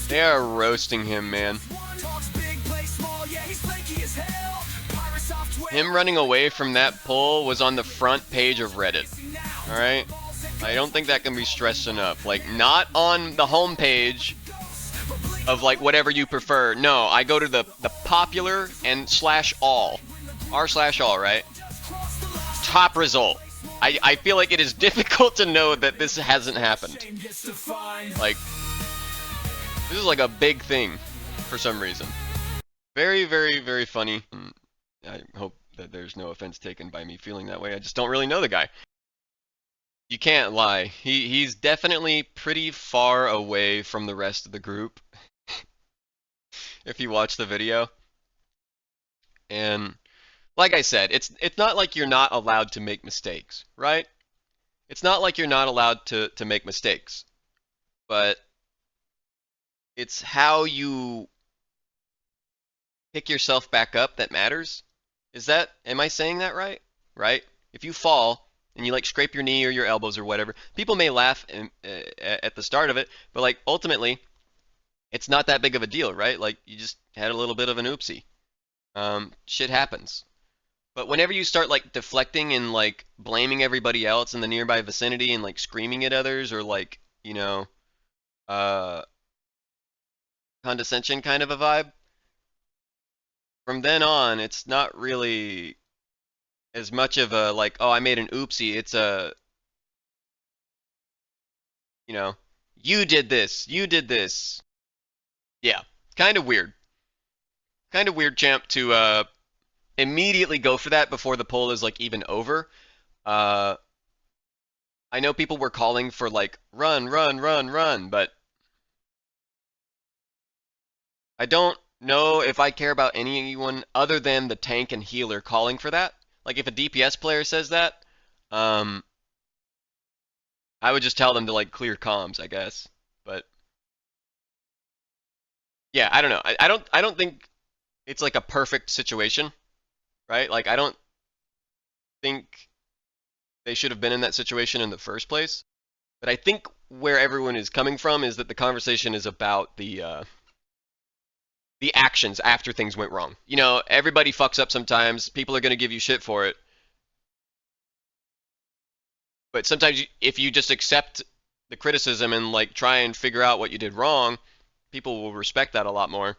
They are roasting him, man. Him running away from that pull was on the front page of Reddit. Alright? I don't think that can be stressed enough. Like, not on the home page of, like, whatever you prefer. No, I go to the popular and /all. r/all, right? Top result. I feel like it is difficult to know that this hasn't happened. Like, this is like a big thing for some reason. Very, very, very funny. I hope that there's no offense taken by me feeling that way. I just don't really know the guy. You can't lie. He's definitely pretty far away from the rest of the group. If you watch the video. And like I said, it's not like you're not allowed to make mistakes, right? It's not like you're not allowed to make mistakes. But it's how you pick yourself back up that matters. Am I saying that right? Right? If you fall and you like scrape your knee or your elbows or whatever, people may laugh at the start of it, but like ultimately, it's not that big of a deal, right? Like you just had a little bit of an oopsie. Shit happens. But whenever you start like deflecting and like blaming everybody else in the nearby vicinity and like screaming at others or like, you know, condescension kind of a vibe, from then on, it's not really as much of a like, oh, I made an oopsie. It's a, you know, you did this. Yeah, kind of weird. Kind of weird, champ, to immediately go for that before the poll is like even over. I know people were calling for like run, but I don't know if I care about anyone other than the tank and healer calling for that. Like if a DPS player says that, I would just tell them to like clear comms, I guess. But yeah, I don't know. I don't think it's like a perfect situation, right? Like I don't think they should have been in that situation in the first place. But I think where everyone is coming from is that the conversation is about the actions after things went wrong. You know, everybody fucks up sometimes. People are going to give you shit for it. But sometimes if you just accept the criticism and like try and figure out what you did wrong, people will respect that a lot more.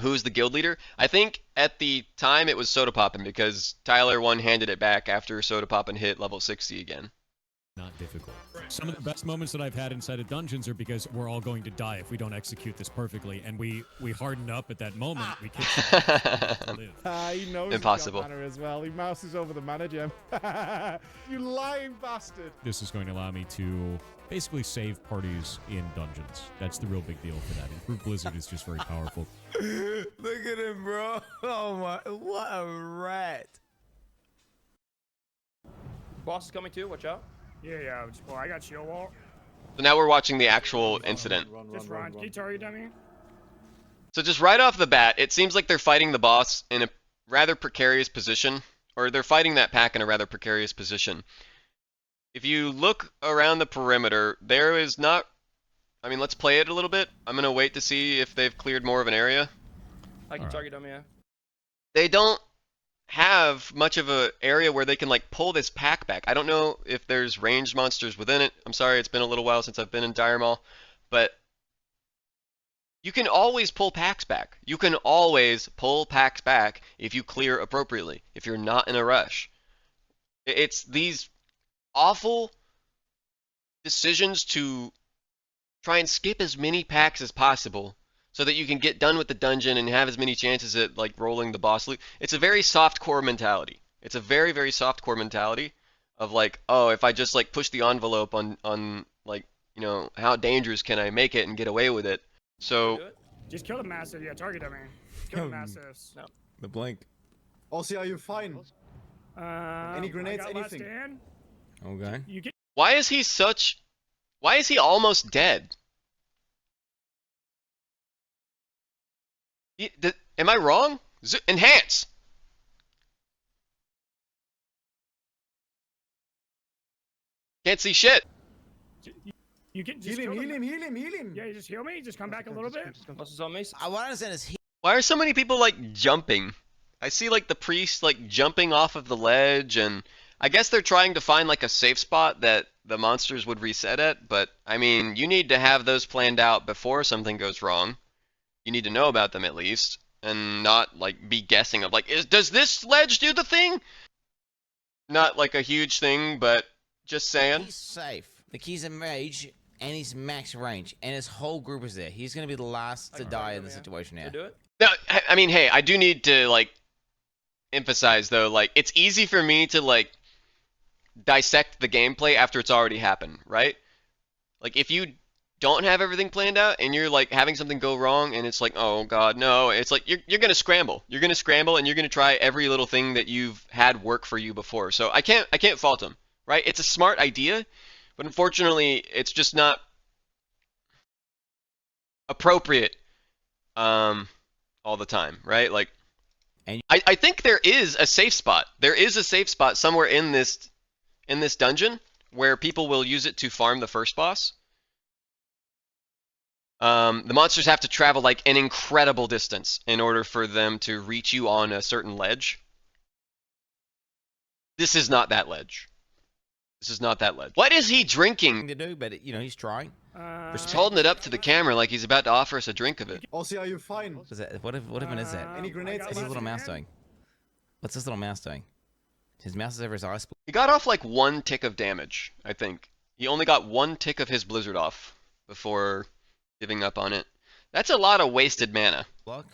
Who's the guild leader? I think at the time it was Soda Poppin' because Tyler one-handed it back after Soda Poppin' hit level 60 again. Not difficult. Some of the best moments that I've had inside of dungeons are because we're all going to die if we don't execute this perfectly, and we harden up at that moment. We kick he knows impossible. He's got mana as well. He mouses over the mana gem. You lying bastard. This is going to allow me to basically save parties in dungeons. That's the real big deal for that. Improved Blizzard is just very powerful. Look at him, bro. Oh my, what a rat. Boss is coming too, watch out. Yeah, well, I got shield wall. So now we're watching the actual incident. Just run. Can you target dummy? So just right off the bat, it seems like they're fighting the boss in a rather precarious position, or they're fighting that pack in a rather precarious position. If you look around the perimeter, there is not... I mean, let's play it a little bit. I'm going to wait to see if they've cleared more of an area. I can target dummy, yeah. They don't have much of an area where they can like pull this pack back. I don't know if there's ranged monsters within it. I'm sorry, it's been a little while since I've been in Dire Mall, but you can always pull packs back. You can always pull packs back if you clear appropriately, if you're not in a rush. It's these awful decisions to try and skip as many packs as possible so that you can get done with the dungeon and have as many chances at like rolling the boss loot. It's a very soft core mentality. It's a very, very soft core mentality of like, oh, if I just like push the envelope on like, you know, how dangerous can I make it and get away with it? So just kill the massive, yeah, target dummy. Kill the massives. No. The blink. Also, are you fine? Any grenades, anything? Okay. You get why is he almost dead? Am I wrong? Enhance! Can't see shit. You can just Heal him, kill heal them. him, heal him, heal him. Yeah, you just heal me. Just come back a little bit. Boss is on me. What I understand is Why are so many people like jumping? I see like the priest like jumping off of the ledge, and I guess they're trying to find like a safe spot that the monsters would reset at, but I mean, you need to have those planned out before something goes wrong. You need to know about them at least, and not like be guessing of like, does this ledge do the thing? Not like a huge thing, but just saying. he's safe. Like he's a mage and he's max range, and his whole group is there. He's gonna be the last to die in the situation Should I here. do it? No, I mean, hey, I do need to like emphasize though, like it's easy for me to like dissect the gameplay after it's already happened, right? Like if you don't have everything planned out and you're like having something go wrong and it's like, oh god, no, it's like you're gonna scramble. You're gonna scramble and you're gonna try every little thing that you've had work for you before. So I can't fault him, right? It's a smart idea, but unfortunately it's just not appropriate all the time, right? Like And- I think there is a safe spot. There is a safe spot somewhere in this dungeon where people will use it to farm the first boss. The monsters have to travel like an incredible distance in order for them to reach you on a certain ledge. This is not that ledge. This is not that ledge. What is he drinking? To do, but you know he's trying. He's holding it up to the camera like he's about to offer us a drink of it. Aussie, are you fine? What is that? What even is that? Any grenades? I got What's his left little mouse hand. doing? What's this little mouse doing? His mouse is over his eye. He got off like 1 tick of damage, I think. He only got 1 tick of his blizzard off before giving up on it. That's a lot of wasted mana. Block.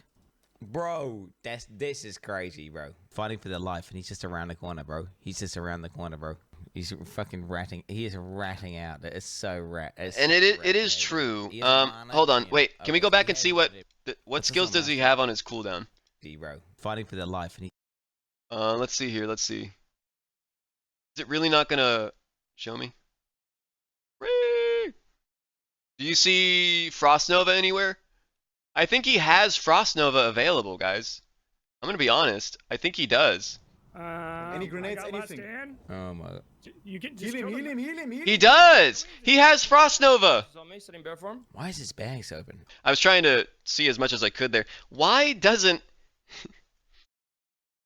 Bro, this is crazy, bro. Fighting for their life, and he's just around the corner, bro. He's just around the corner, bro. He's fucking ratting. He is ratting out. It's so rat. It's And so it rat, is baby. true. He is a mana Hold on, gem. wait. Can we Okay, go so back he and see has what what what skills does he have on his cooldown? bro. Fighting for their life, and he. Let's see here. Let's see. Is it really not gonna show me? Whee! Do you see Frost Nova anywhere? I think he has Frost Nova available, guys. I'm gonna be honest. I think he does. Any grenades, I got last anything? stand. Oh my. You can just Heal him, kill heal them. him, heal him, heal He him. does. He has Frost Nova. Boss is on me, sitting bear form. Why is his bags open? I was trying to see as much as I could there. Why doesn't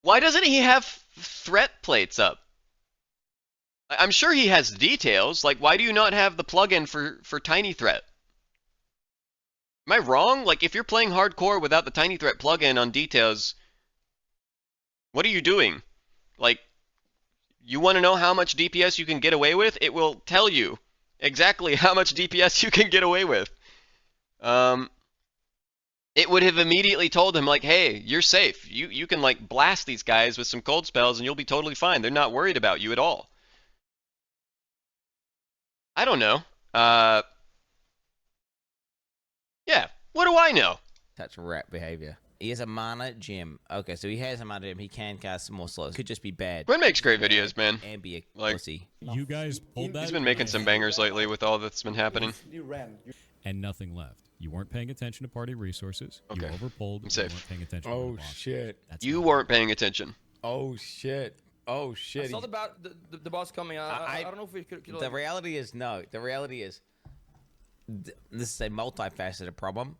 he have threat plates up? I'm sure he has details. Like, why do you not have the plugin for Tiny Threat? Am I wrong? Like, if you're playing hardcore without the Tiny Threat plugin on details, what are you doing? Like, you want to know how much DPS you can get away with? It will tell you exactly how much DPS you can get away with. It would have immediately told him, like, hey, you're safe. You can, like, blast these guys with some cold spells and you'll be totally fine. They're not worried about you at all. I don't know. Yeah, what do I know? Such rat behavior. He has a mana gem. Okay, so he has a mana gem. He can cast more slows. Could just be bad. Gwen makes great videos, man. And be a Like- pussy. You guys pulled that. He's been making some bangers lately with all that's been happening. You ran. and nothing left. You weren't paying attention to party resources. Okay. You overpulled. I'm You safe. weren't paying attention. to Oh the boss. shit. That's You not- weren't paying attention. Oh shit. Oh I shit. saw the boss coming. I don't know if we could. The reality is no. The reality is this is a multifaceted problem.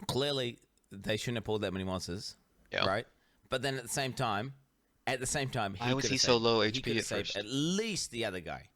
Clearly, they shouldn't have pulled that many monsters, Yeah. right? But then at the same time, Why was could he have so saved- low he HP could have at saved first? At least the other guy,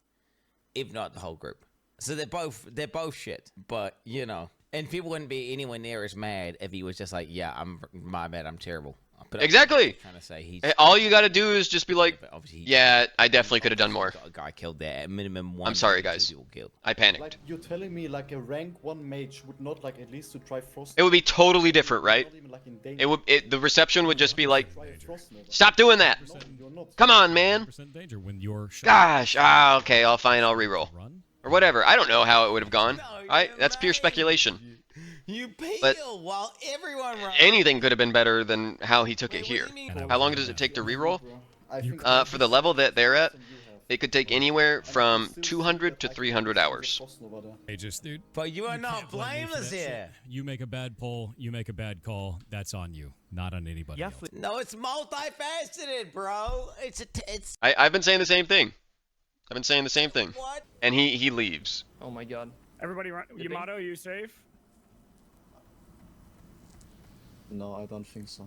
if not the whole group. So they're both shit. But you know, and people wouldn't be anywhere near as mad if he was just like, yeah, my bad, I'm terrible. But Exactly. I'm trying to say he's. All you got to do is just be like, but obviously he- yeah, I definitely could have done more. Got a guy killed there. At minimum one. I'm sorry, two guys. people killed. I panicked. Like, you're telling me like a rank 1 mage would not like at least to try Frost? It would be totally different, right? Not even, like, in danger. It would. The reception would just be like, Try a Frost Nova. stop doing that. No, you're not. Come on, man. 100% danger when you're shot. Gosh. Okay. I'll fine. I'll reroll Run. or whatever. I don't know how it would have gone. That's pure speculation. You peel But while everyone runs. Anything could have been better than how he took it Wait, what here. do you mean? And How long does it take to reroll? Bro, I think For the level that they're at, you have. it could take anywhere And I from still 200 to think that I can 300 use a hours. Frost Nova there. Hey, just dude. But you are you not can't blame me for blameless that shit. here. You make a bad pull. You make a bad call. That's on you, not on anybody else. No, it's multifaceted, bro. It's I've been saying the same thing. I've been saying the same thing. What? And he leaves. Oh my god. Everybody run. Good thing. Yamato, you safe? No, I don't think so.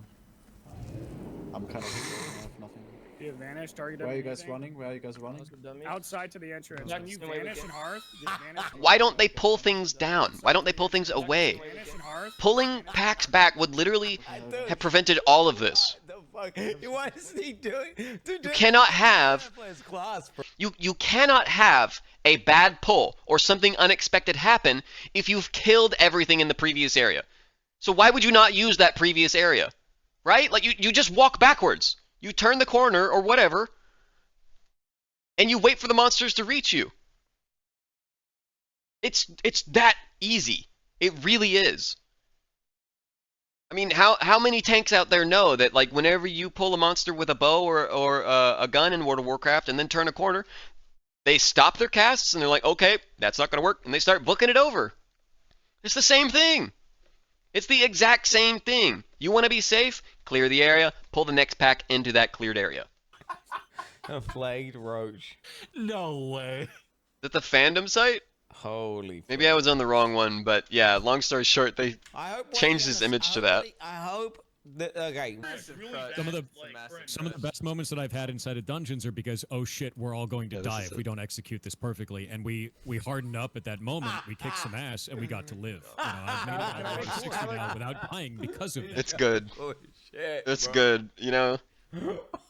I'm kind of I have nothing. Do you vanish? Target Where are you guys anything? running? Where are you guys running? Those are dummies. Outside to the entrance. Yeah, When you same way we vanish came. in Hearth, just vanish. Why don't they pull things down? Why don't they pull things away? Vanish in Hearth. Pulling packs back would literally have prevented all of this. What the fuck? What is he doing? Dude, You cannot have you cannot have a bad pull or something unexpected happen if you've killed everything in the previous area. So why would you not use that previous area? Right? Like you just walk backwards. You turn the corner or whatever, and you wait for the monsters to reach you. It's that easy. It really is. I mean, how many tanks out there know that, like, whenever you pull a monster with a bow or a gun in World of Warcraft and then turn a corner, they stop their casts and they're like, okay, that's not going to work, and they start booking it over. It's the same thing. It's the exact same thing. You want to be safe? Clear the area, pull the next pack into that cleared area. A flagged roach. No way. Is that the fandom site? Holy. Maybe I was on the wrong one, but yeah, long story short, they I hope changed his image to that. I hope that, okay. Some of the best moments that I've had inside of dungeons are because, oh shit, we're all going to die if we don't execute this perfectly, and we hardened up at that moment. We kicked some ass and we got to live. You know, I've made it all the way to 60 now without dying because of it. It's good. Holy shit. It's good, you know.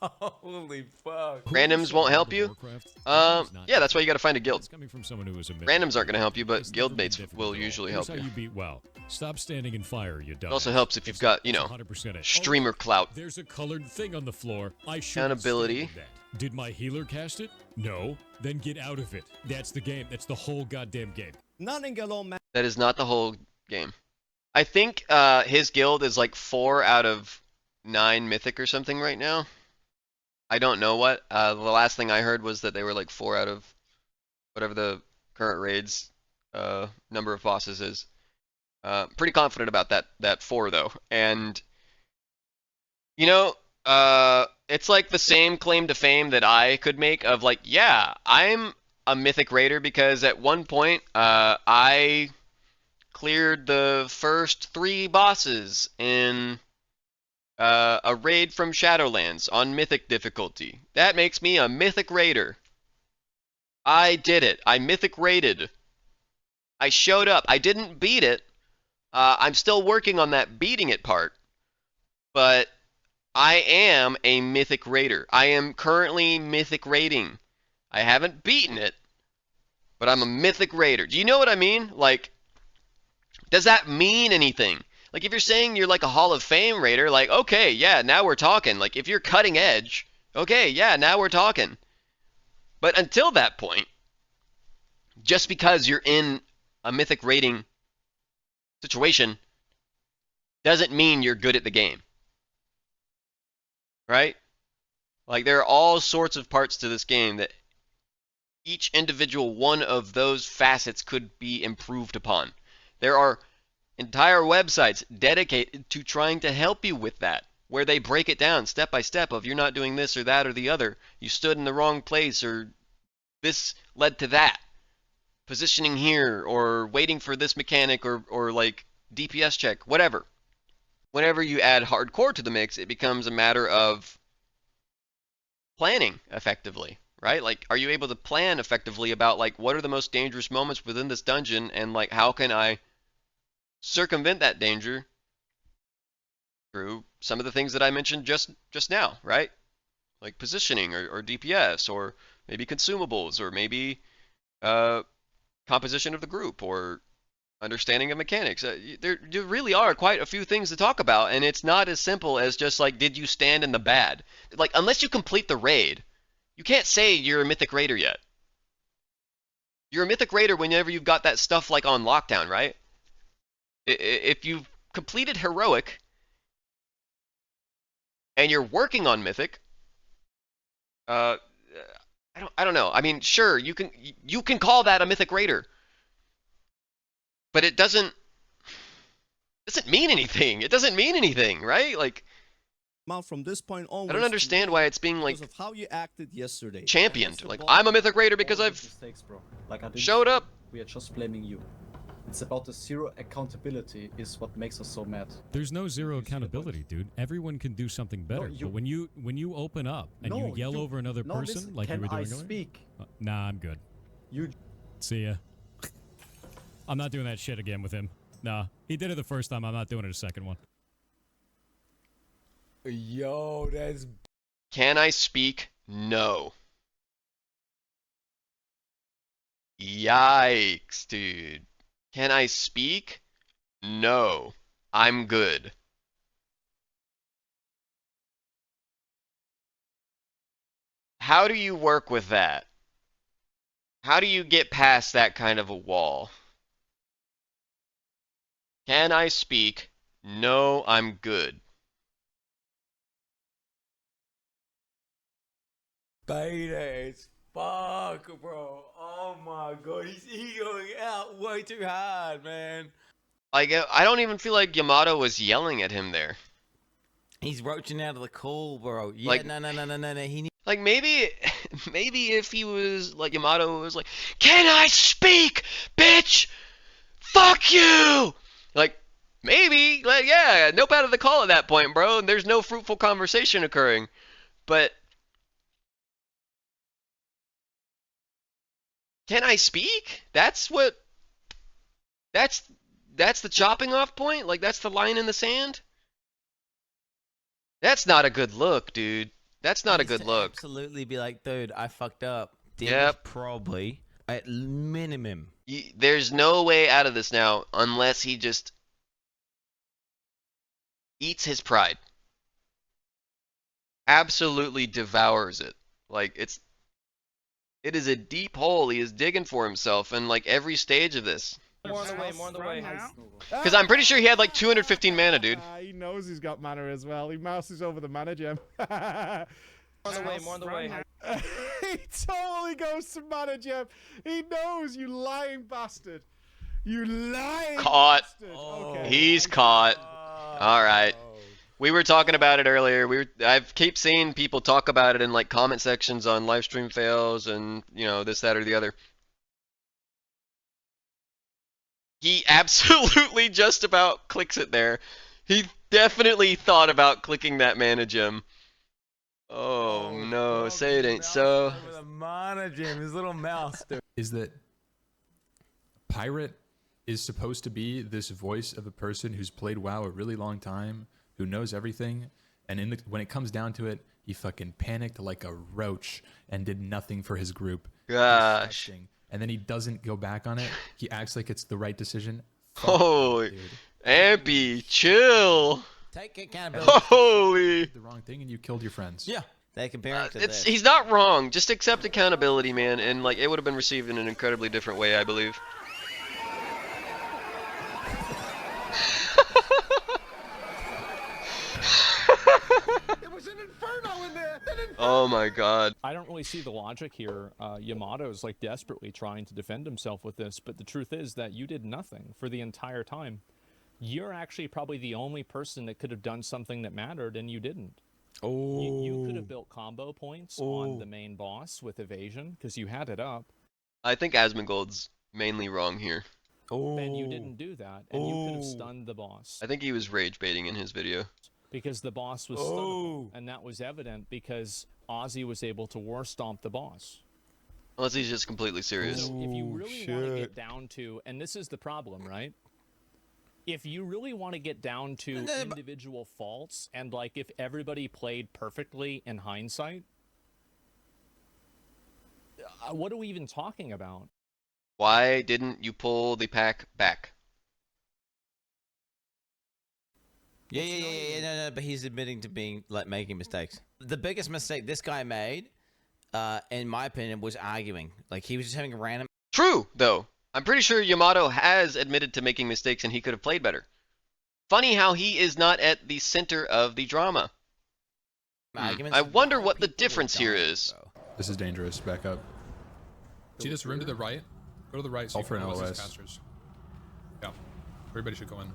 Holy fuck. Randoms won't help you? Yeah, that's why you gotta find a guild. It's coming from someone who is a myth. Randoms aren't gonna help you, but It's never guild been mates difficult will at all. usually Here's help how you. you beat WoW. Stop standing in fire, you dumb. It also helps if you've got, you know, 100% it. streamer clout. There's a colored thing on the floor. I should Accountability. that. Did my healer cast it? No. Then get out of it. That's the game. That's the whole goddamn game. That is not the whole game. I think his guild is like 4 out of 9 mythic or something right now. I don't know what. The last thing I heard was that they were like 4 out of whatever the current raids number of bosses is. Pretty confident about that 4 though. And you know, it's like the same claim to fame that I could make of like, yeah, I'm a mythic raider because at one point I cleared the first 3 bosses in a raid from Shadowlands on mythic difficulty. That makes me a mythic raider. I did it. I mythic raided. I showed up. I didn't beat it. I'm still working on that beating it part. But I am a mythic raider. I am currently mythic raiding. I haven't beaten it, but I'm a mythic raider. Do you know what I mean? Like, does that mean anything? Like, if you're saying you're like a Hall of Fame raider, like, okay, yeah, now we're talking. Like, if you're cutting edge, okay, yeah, now we're talking. But until that point, just because you're in a mythic raiding situation doesn't mean you're good at the game. Right? Like, there are all sorts of parts to this game that each individual one of those facets could be improved upon. There are entire websites dedicated to trying to help you with that, where they break it down step by step of you're not doing this or that or the other. You stood in the wrong place, or this led to that. Positioning here, or waiting for this mechanic, or like DPS check, whatever. Whenever you add hardcore to the mix, it becomes a matter of planning effectively, right? Like, are you able to plan effectively about like what are the most dangerous moments within this dungeon, and like how can I circumvent that danger through some of the things that I mentioned just now, right? Like positioning or DPS, or maybe consumables, or maybe composition of the group, or understanding of mechanics. There really are quite a few things to talk about, and it's not as simple as just like, did you stand in the bad? Like, unless you complete the raid, you can't say you're a mythic raider yet. You're a mythic raider whenever you've got that stuff like on lockdown, right? If you've completed heroic and you're working on mythic, I don't know. I mean, sure, you can call that a mythic raider, but it doesn't mean anything. It doesn't mean anything, right? Like, From this point I onwards, don't understand why it's being like because of how you acted yesterday. championed. Like, I'm a mythic raider because I've mistakes, bro. Like, I didn't showed up. We are just blaming you. It's about the zero accountability is what makes us so mad. There's no zero accountability, dude. Everyone can do something better. But when you open up and you yell over another person listen, like you were doing Can I earlier, speak? nah, I'm good. You. See ya. I'm not doing that shit again with him. Nah, he did it the first time. I'm not doing it a second one. Yo, that's... Can I speak? No. Yikes, dude. Can I speak? No. I'm good. How do you work with that? How do you get past that kind of a wall? Can I speak? No, I'm good. Beta as fuck, bro. Oh my god, he's going out way too hard, man. Like, I don't even feel like Yamato was yelling at him there. He's roaching out of the call, bro. Yeah, Like- no. He needs... Like, maybe if he was, like, Yamato was like, can I speak, bitch? Fuck you! Like, maybe, like, yeah, nope out of the call at that point, bro. There's no fruitful conversation occurring. But can I speak? That's the chopping off point? Like, that's the line in the sand? That's not a good look, dude. That's not a good look. Absolutely be like, dude, I fucked up. Yep. Probably, at minimum. There's no way out of this now unless he just eats his pride. Absolutely devours it. Like, it is a deep hole he is digging for himself in, like, every stage of this. More on the way, more on the way. Because I'm pretty sure he had like 215 mana, dude. He knows he's got mana as well. He mouses over the mana gem. More on the way, more on the way. He totally goes to mana gem. He knows, you lying bastard. You lying Caught. bastard. Okay. He's caught. All right. We were talking about it earlier. I keep seeing people talk about it in like comment sections on live stream fails and, you know, this, that, or the other. He absolutely just about clicks it there. He definitely thought about clicking that mana gem. Oh no, say it ain't so. With a mana gem, his little mouse, dude. Is that Pirate is supposed to be this voice of a person who's played WoW a really long time, who knows everything, and when it comes down to it, he fucking panicked like a roach and did nothing for his group. Gosh. And then he doesn't go back on it. He acts like it's the right decision. Holy, Ampy, chill. Take accountability. Holy. The wrong thing, and you killed your friends. Yeah, they compare it to this. He's not wrong. Just accept accountability, man, and like it would have been received in an incredibly different way, I believe. It was an inferno in there. Oh my god. I don't really see the logic here. Yamato's like desperately trying to defend himself with this, but the truth is that you did nothing for the entire time. You're actually probably the only person that could have done something that mattered, and you didn't. Oh. You could have built combo points on the main boss with evasion, because you had it up. I think Asmongold's mainly wrong here. And you didn't do that, and you could have stunned the boss. I think he was rage baiting in his video. Because the boss was stunnable, and that was evident because Ozzy was able to war stomp the boss. Unless he's just completely serious. So if you really want to get down to, and this is the problem, right? If you really want to get down to individual faults, and like if everybody played perfectly in hindsight, what are we even talking about? Why didn't you pull the pack back? No, but he's admitting to being, like, making mistakes. The biggest mistake this guy made, in my opinion, was arguing. Like, he was just having a random... True, though. I'm pretty sure Yamato has admitted to making mistakes and he could have played better. Funny how he is not at the center of the drama. I wonder what the difference here is. This is dangerous. Back up. See this room to the right? Go to the right. So All for an LOS. Casters. Yeah. Everybody should go in.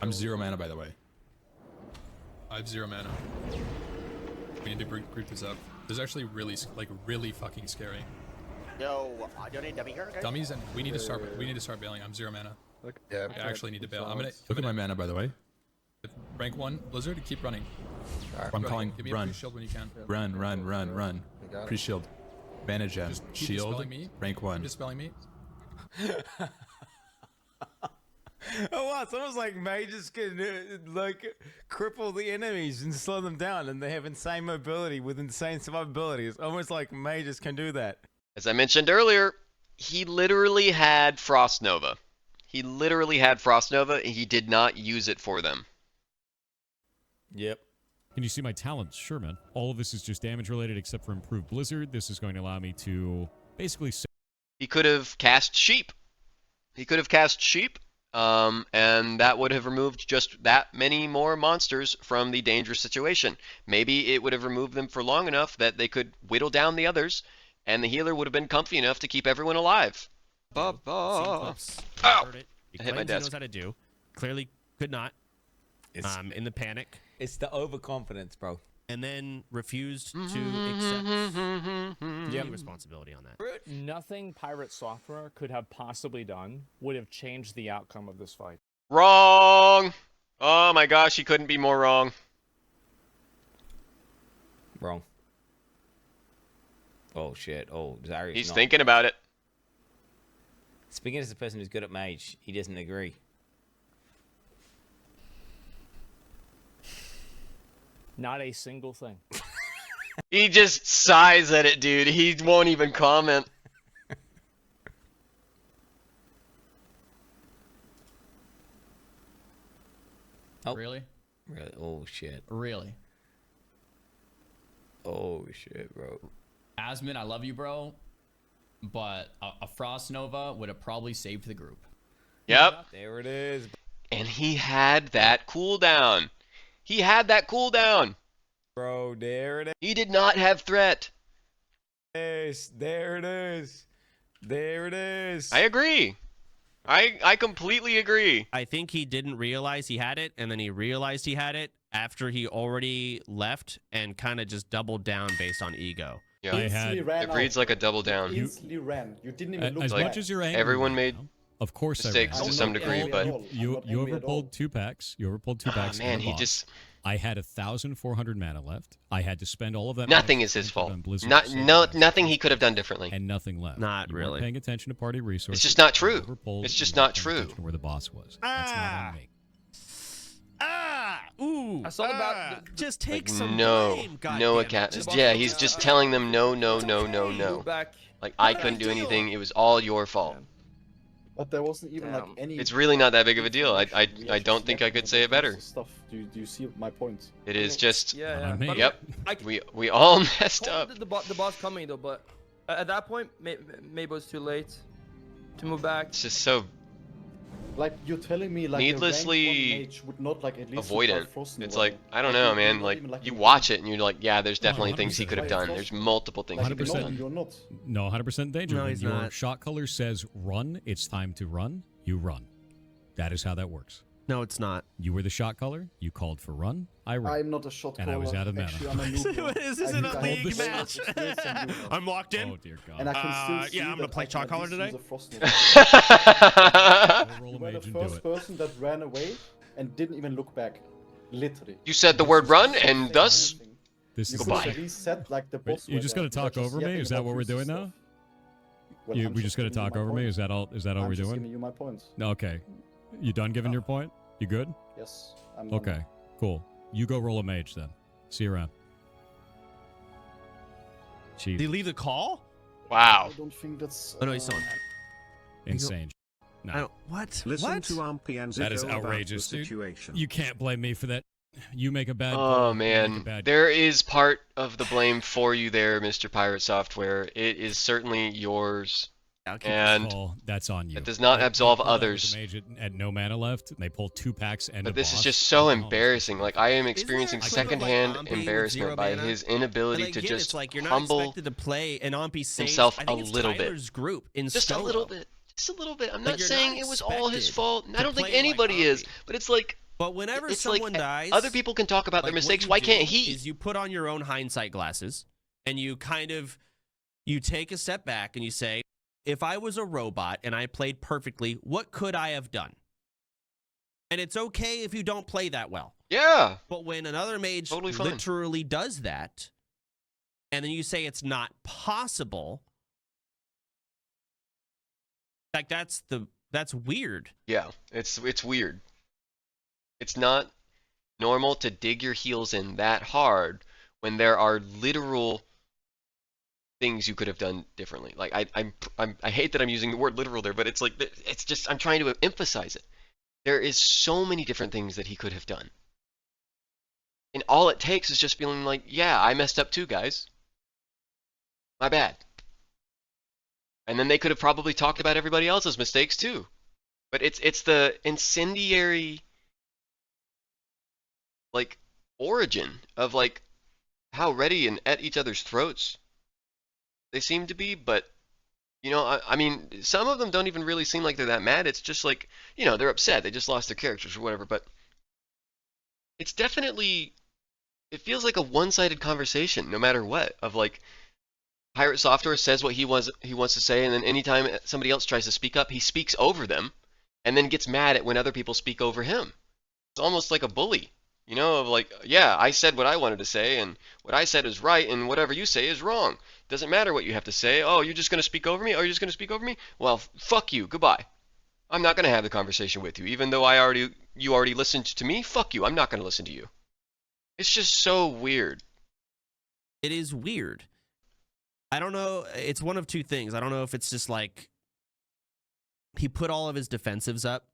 I'm 0 mana, by the way. I have 0 mana. We need to group this up. This is actually really, really fucking scary. Yo, I don't need dummy here, guys. Dummies, and we need to start bailing. I'm 0 mana. Yeah. I actually need to bail. Look at my mana, by the way. Rank 1, Blizzard, keep running. I'm calling Give me run. a pre-shield when you can. Run. Pre-shield. Mana gen. Just keep Shield. dispelling me. Rank 1. Keep dispelling me. Oh wow, it's almost like mages can like cripple the enemies and slow them down, and they have insane mobility with insane survivability. It's almost like mages can do that. As I mentioned earlier, he literally had Frost Nova. He did not use it for them. Yep. Can you see my talents? Sure, man. All of this is just damage related except for improved Blizzard. This is going to allow me to basically... He could have cast Sheep. And that would have removed just that many more monsters from the dangerous situation. Maybe it would have removed them for long enough that they could whittle down the others, and the healer would have been comfy enough to keep everyone alive. Ow! I hit my desk. He knows how to do. Clearly could not. In the panic. It's the overconfidence, bro. And then refused to accept the responsibility on that. Nothing Piratesoftware could have possibly done would have changed the outcome of this fight. Wrong! Oh my gosh, he couldn't be more wrong. Wrong. Oh shit. Oh, Zari's He's not. thinking about it. Speaking as a person who's good at mage, he doesn't agree. Not a single thing. He just sighs at it, dude. He won't even comment. Oh. Really? Really? Oh shit. Really? Oh shit, bro. Asmund, I love you, bro. But a Frost Nova would have probably saved the group. Yep. There it is. And he had that cooldown. Bro, there it is. He did not have threat. There it is. There it is. I agree. I completely agree. I think he didn't realize he had it, and then he realized he had it after he already left and kind of just doubled down based on ego. Yeah, It reads like a double down. Instantly ran. You didn't even look As back. much as you're angry, Everyone made of course mistakes I to some degree, but you overpulled 2 packs. You overpulled 2 packs. man, in the he boss. just. I had 1,400 mana left. I had to spend all of that. Nothing mana is his to fault. on Blizzard Nothing he could have done differently. and nothing left. Not You weren't really. paying attention to party resources. It's just not You true. overpulled, It's just you weren't not paying true. attention to where the boss was. That's not on me. Ooh. I saw about just take Like, some no, blame. no goddammit. account. Yeah, he's just telling them no. back. Like I couldn't do anything. It was all your fault. But there wasn't even like any. It's really not that big of a deal. I don't think I could say it better. Stuff. Do you see my point? It is just. Yeah. me. But Yep. I We all messed called up. the boss coming though, but at that point, maybe it was too late to move back. It's just so Like you're telling me like needlessly a ranked 1 mage would not like at least avoidant. Frost It's Nova. like I don't know, man. Like you watch it and you're like, yeah, there's definitely things he could have done. There's multiple things he could have 100%. done. You're not. No, 100% danger. No, When he's your not. shot color says run, it's time to run. You run. That is how that works. No, it's not. You were the shot color. You called for run. I ran. I'm not a shot And I was caller. out of mana. Actually, I'm a noob, bro. This isn't I a have league this match. experience in noob. I'm locked in. Oh dear God. And I can still see yeah, I'm gonna that play I can chalk at color least today. use a Frost Nova. Roll You a were the mage and do first it. person that ran away and didn't even look back. Literally. You said the word run, and thus This You is could have at least said like the boss. You're just gonna talk over me? Is that what we're doing now? We just gonna talk over me? Is that all? Is that all I'm we're just doing? giving you my points. No, okay. You done giving your point? You good? Yes. I'm done. Okay. Cool. You go roll a mage then. See you around. Chief. Did he leave the call? wow. I don't think that's. Oh no, he's still on. Insane. I No. don't. What? Listen What? to Ampy and That is Zico about outrageous, the dude. situation. You can't blame me for that. You make a bad call. Oh you make a man, bad there is part of the blame for you there, Mr. Piratesoftware. It is certainly yours, and call. That's on you. it does not They absolve pulled out with others. the mage at no mana left, and they pull 2 packs and a But this is boss. just so Oh, embarrassing. Like I am experiencing Isn't there a clip of, like, secondhand Ampy with embarrassment 0 by mana? his And inability I to get just it's like you're not humble expected to play an Ampy safe. himself I think a it's little bit. Tyler's group in just a solo. little bit. Just a little bit. I'm Like, not you're saying not it was all his expected fault. I to don't think play like anybody is. Ampy. But it's like But whenever It's someone like, dies, other people can talk about their like, mistakes. what Why you can't do he? Is you put on your own hindsight glasses and you kind of you take a step back and you say, if I was a robot and I played perfectly, what could I have done? And it's okay if you don't play that well. Yeah. But when another mage Totally fine. literally does that, and then you say it's not possible, like that's weird. Yeah, it's weird. It's not normal to dig your heels in that hard when there are literal things you could have done differently. Like I hate that I'm using the word literal there, but it's like it's just I'm trying to emphasize it. There is so many different things that he could have done. And all it takes is just feeling like, yeah, I messed up too, guys. My bad. And then they could have probably talked about everybody else's mistakes too. But it's the incendiary like origin of like how ready and at each other's throats they seem to be, but you know, I mean, some of them don't even really seem like they're that mad. It's just like, you know, they're upset. They just lost their characters or whatever, but it's definitely, it feels like a one-sided conversation no matter what, of like Piratesoftware says what he wants to say, and then anytime somebody else tries to speak up, he speaks over them and then gets mad at when other people speak over him. It's almost like a bully, you know, of like, yeah, I said what I wanted to say, and what I said is right, and whatever you say is wrong. Doesn't matter what you have to say. Oh, you're just going to speak over me? Oh, you're just going to speak over me? Well, fuck you. Goodbye. I'm not going to have the conversation with you. Even though you already listened to me, fuck you. I'm not going to listen to you. It's just so weird. It is weird. I don't know. It's one of two things. I don't know if it's just like he put all of his defensives up.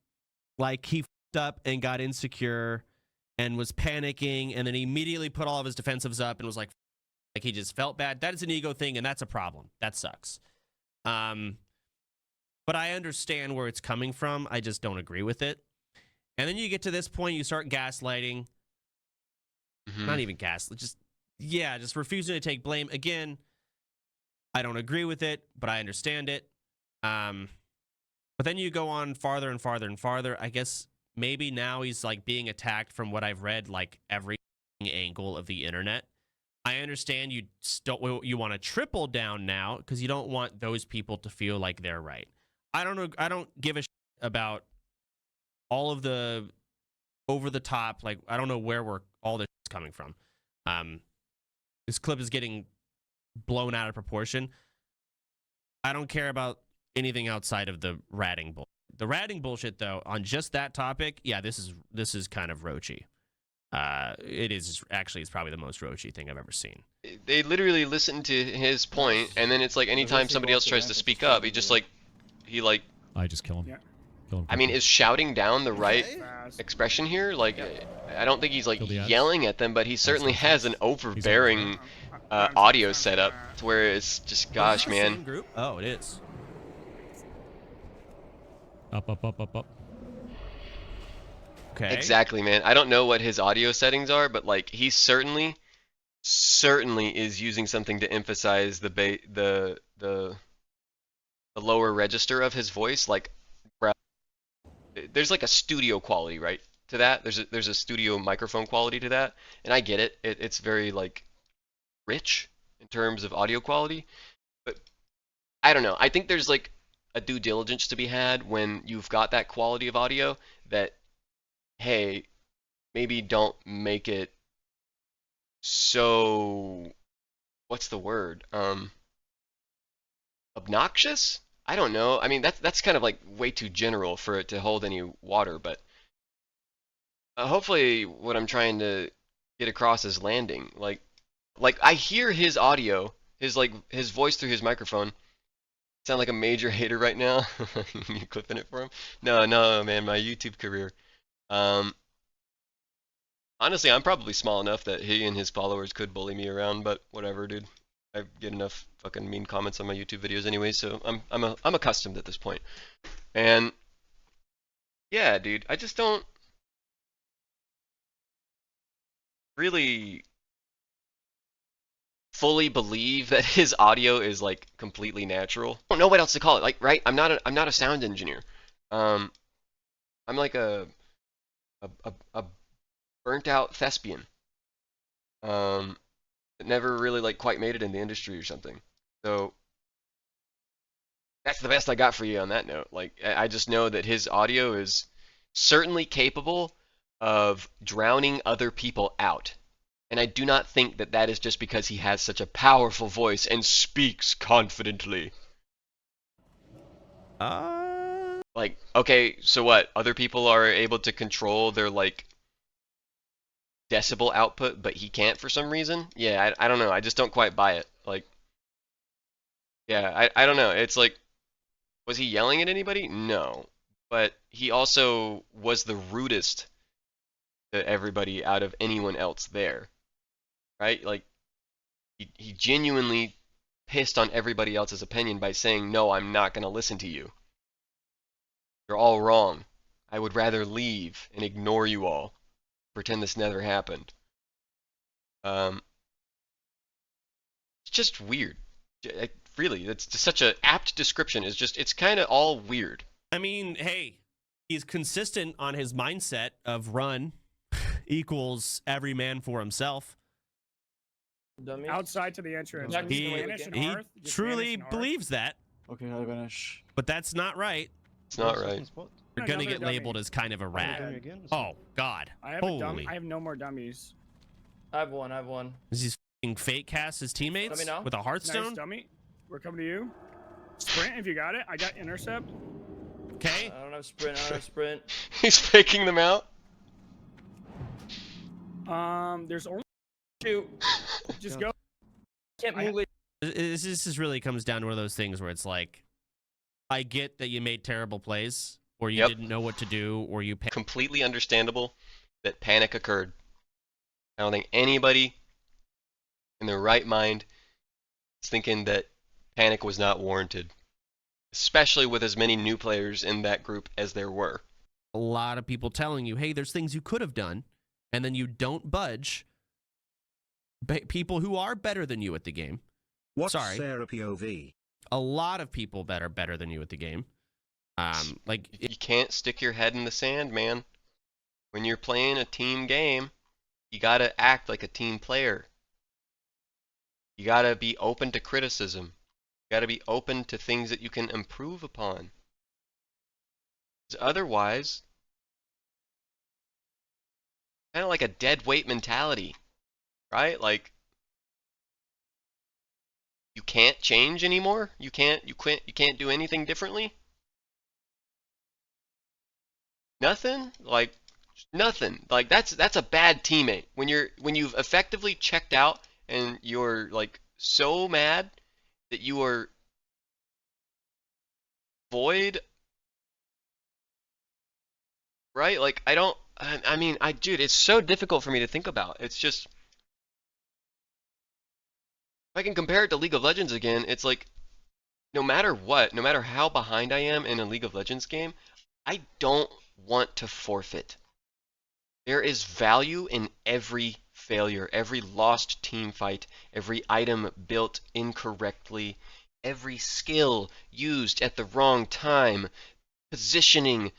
Like he f***ed up and got insecure and was panicking, and then he immediately put all of his defensives up and was like he just felt bad. That is an ego thing, and that's a problem. That sucks. But I understand where it's coming from. I just don't agree with it. And then you get to this point, you start gaslighting. Not even just refusing to take blame. Again, I don't agree with it, but I understand it. But then you go on farther and farther and farther. I guess maybe now he's like being attacked from what I've read, like every angle of the internet. I understand you want to triple down now because you don't want those people to feel like they're right. I don't know. I don't give a shit about all of the over the top. Like I don't know where all this is coming from. This clip is getting blown out of proportion. I don't care about anything outside of the ratting bullshit. The ratting bullshit, though, on just that topic, yeah, this is kind of roachy. It is actually, it's probably the most roachy thing I've ever seen. They literally listen to his point, and then it's like anytime somebody else tries to speak up, he just like I just kill him. Yeah. Kill him I mean, quickly. is shouting down the right expression here? Like, I don't think he's like yelling at them, but he certainly has an overbearing audio setup to where it's just, gosh, man. Group? Oh, it is. Up. Okay. Exactly, man. I don't know what his audio settings are, but like he certainly is using something to emphasize the lower register of his voice. Like, there's like a studio quality, right, to that. There's a studio microphone quality to that, and I get it. It's very like rich in terms of audio quality, but I don't know. I think there's like a due diligence to be had when you've got that quality of audio that, hey, maybe don't make it so, what's the word? Obnoxious? I don't know. I mean, that's kind of like way too general for it to hold any water, but hopefully what I'm trying to get across is landing. Like I hear his audio, his voice through his microphone. Sound like a major hater right now? You clipping it for him? No, man, my YouTube career. Honestly, I'm probably small enough that he and his followers could bully me around, but whatever, dude. I get enough fucking mean comments on my YouTube videos anyway, so I'm accustomed at this point. And yeah, dude, I just don't really fully believe that his audio is like completely natural. I don't know what else to call it. Like, right? I'm not a sound engineer. I'm like a a burnt out thespian. That never really like quite made it in the industry or something. So that's the best I got for you on that note. Like I just know that his audio is certainly capable of drowning other people out. And I do not think that that is just because he has such a powerful voice and speaks confidently. Like, okay, so what? Other people are able to control their, like, decibel output, but he can't for some reason? Yeah, I don't know. I just don't quite buy it. Like, yeah, I don't know. It's like, was he yelling at anybody? No. But he also was the rudest to everybody out of anyone else there. Right? Like, he genuinely pissed on everybody else's opinion by saying, no, I'm not going to listen to you. You're all wrong. I would rather leave and ignore you all. Pretend this never happened. It's just weird. Really, it's just such an apt description. It's kind of all weird. I mean, hey, he's consistent on his mindset of run equals every man for himself. Outside to the entrance. He truly believes that. Okay, I vanish. But that's not right. It's not right. You're gonna get labeled as kind of a rat. Oh God! I have Holy! I have no more dummies. I have one. Is he f***ing fake cast his teammates with a Hearthstone? Nice dummy. We're coming to you. Sprint if you got it. I got intercept. Okay. I don't have sprint. He's faking them out. There's only two. Just go. Can't move. This just really comes down to one of those things where it's like, I get that you made terrible plays, or you didn't know what to do, or you completely understandable that panic occurred. I don't think anybody in their right mind is thinking that panic was not warranted, especially with as many new players in that group as there were. A lot of people telling you, hey, there's things you could have done, and then you don't budge. People who are better than you at the game. What's Sarah POV? A lot of people that are better than you at the game. Like you can't stick your head in the sand, man. When you're playing a team game, you gotta act like a team player. You gotta be open to criticism. You gotta be open to things that you can improve upon. Otherwise, kind of like a dead weight mentality, right? Like you can't change anymore. You can't do anything differently. Nothing? Like nothing. Like that's a bad teammate. When you've effectively checked out and you're like so mad that you are void, right? Like dude, it's so difficult for me to think about. It's just, if I can compare it to League of Legends again, it's like no matter what, no matter how behind I am in a League of Legends game, I don't want to forfeit. There is value in every failure, every lost team fight, every item built incorrectly, every skill used at the wrong time, positioning.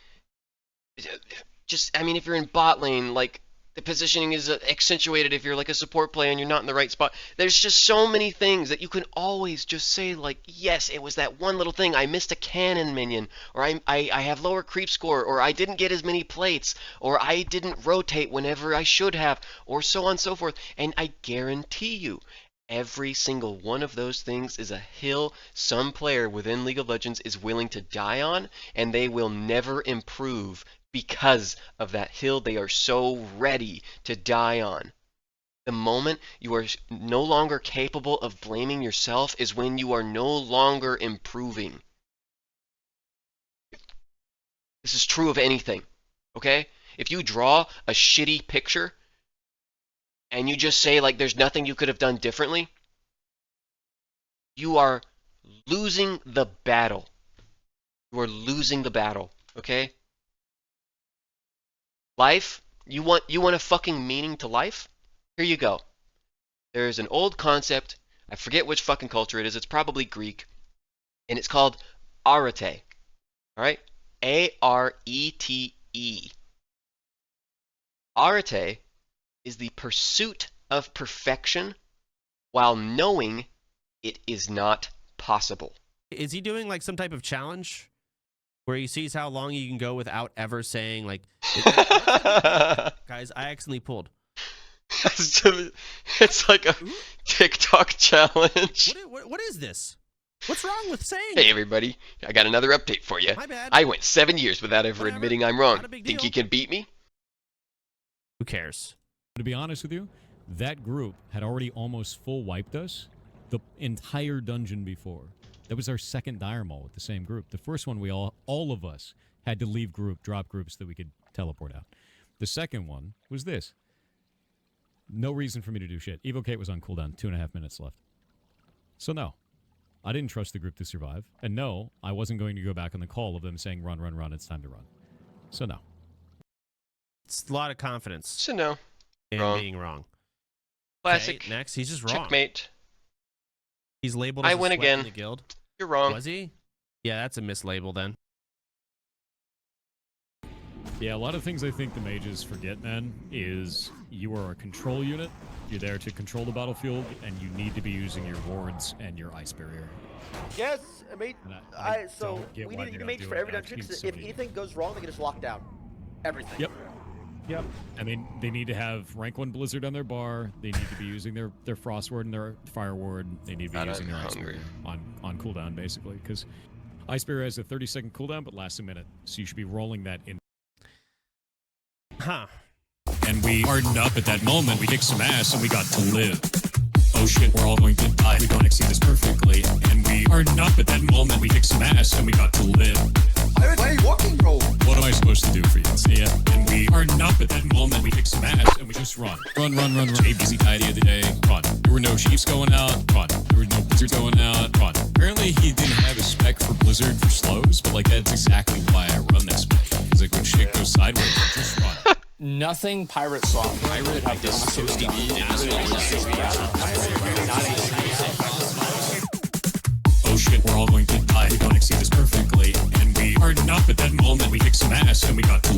Just, I mean, if you're in bot lane, like, the positioning is accentuated if you're like a support player and you're not in the right spot. There's just so many things that you can always just say, like, yes, it was that one little thing. I missed a cannon minion, or I have lower creep score, or I didn't get as many plates, or I didn't rotate whenever I should have, or so on and so forth. And I guarantee you, every single one of those things is a hill some player within League of Legends is willing to die on, and they will never improve because of that hill they are so ready to die on. The moment you are no longer capable of blaming yourself is when you are no longer improving. This is true of anything, okay? If you draw a shitty picture and you just say, like, there's nothing you could have done differently, you are losing the battle. You are losing the battle, okay? Life, you want a fucking meaning to life? Here you go. There's an old concept, I forget which fucking culture it is, it's probably Greek, and it's called arete. Alright? A-R-E-T-E. Arete is the pursuit of perfection while knowing it is not possible. Is he doing like some type of challenge where he sees how long you can go without ever saying like, guys, I accidentally pulled. It's like a TikTok challenge. What is this? What's wrong with saying? Hey everybody, I got another update for you. My bad. I went 7 years without ever admitting I'm wrong. Think you can beat me? Who cares? To be honest with you, that group had already almost full wiped us the entire dungeon before. That was our second dire mall with the same group. The first one, we all of us had to leave drop groups that we could teleport out. The second one was this. No reason for me to do shit. Evocate was on cooldown, 2.5 minutes left. So no, I didn't trust the group to survive. And no, I wasn't going to go back on the call of them saying, run, run, run, it's time to run. So no. It's a lot of confidence. So no. In Wrong. being wrong. Classic. Okay, next, he's just wrong. Checkmate. He's labeled as I a win sweat again. in the guild. You're wrong. Was he? Yeah, that's a mislabel then. Yeah, a lot of things I think the mages forget, man, is you are a control unit. You're there to control the battlefield, and you need to be using your wards and your ice barrier. Yes, I mean, so don't get we why need they a don't mage do for it. every That dungeon. seems If so anything goes wrong, they can just lock down everything. Yep. Yep. I mean, they need to have rank 1 Blizzard on their bar. They need to be using their Frost Ward and their Fire Ward. They need to be using their Ice Barrier on cooldown, basically, because Ice Barrier has a 30-second cooldown, but lasts a minute. So you should be rolling that in. Huh. And we hardened up at that moment. We kicked some ass, and we got to live. Oh shit, we're all going to die. We don't exceed this perfectly. And we hardened up at that moment. We kicked some ass, and we got to live. Why are you walking, bro? What am I supposed to do for you? Yeah. And we hardened up at that moment. We kicked some ass, and we just run. Run, run, run, run. ABC idea of the day. Run. There were no Chiefs going out. Run. There were no Blizzards going out. Run. Apparently, he didn't have a spec for Blizzard for slows, but like that's exactly why I run that spec. Because like when shit goes sideways, I just run. Nothing Piratesoftware would have this so Oh shit, we're all going to die. We don't exceed this perfectly. And we hardened up at that moment. We kicked some ass, and we got to